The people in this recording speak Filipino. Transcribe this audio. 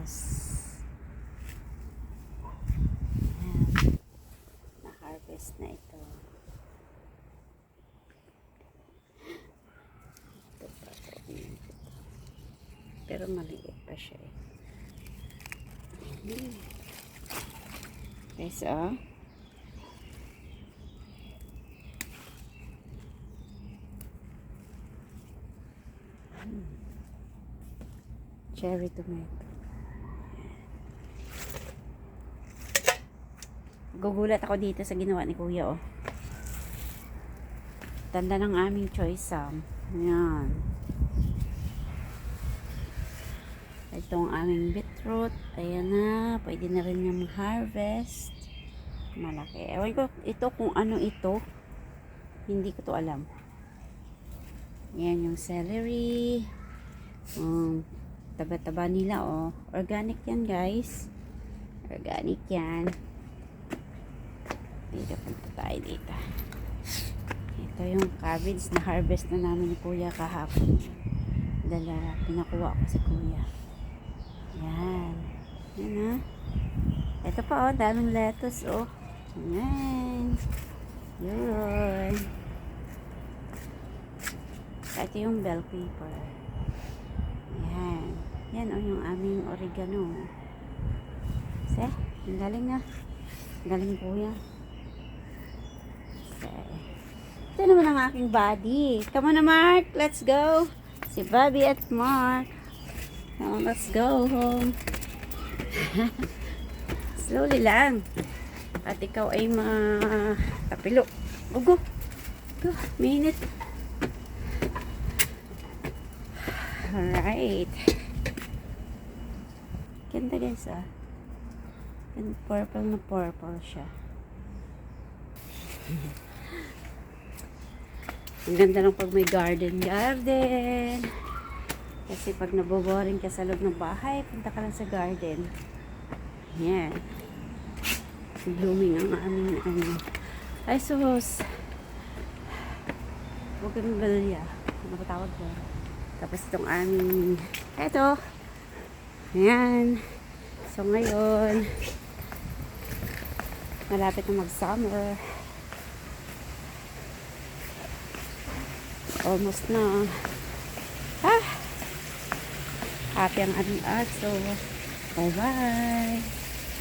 lettuce. Ayan. Na-harvest na ito. Ito pa. Pero maliit pa siya eh. Okay, so cherry tomato. Gugulat ako dito sa ginawa ni Kuya, oh. Tanda ng aming choice sam. Ayan. Itong aming beetroot. Ayan na. Pwede na rin niyang harvest. Malaki. Ewan ko ito kung ano ito. Hindi ko to alam. Ayan yung celery. Taba-taba nila, oh. Organic yan, guys. Organic yan. Dito punta tayo dito. Ito yung cabbage na harvest na namin ni Kuya kahapon. Pinakuha ko si Kuya. Yan. Yan, ha. Ito pa, oh. Daming lettuce, oh. Yan. Yun. Ito yung bell pepper. Yan. Yan, oh, yung aming oregano. See? Ang galing na. Ang galing, Kuya. Ito naman ang aking body. Come on na, Mark. Let's go. Si Bobby at Mark. Come on, let's go home. Slowly lang. At ikaw ay matapilo. Go. Go. Minute. Alright. Ganda, guys, ah. And purple na purple siya. Ang ganda lang pag may garden. Kasi pag naboboring ka sa loob ng bahay, punta ka lang sa garden. Yan. Blooming ang aming ay sus. Bougainvillea. Ano ba tawag ko? Tapos itong aming eto. Ayan. So ngayon, malapit na mag-summer. Almost na. Happy ang ating aso. Bye-bye.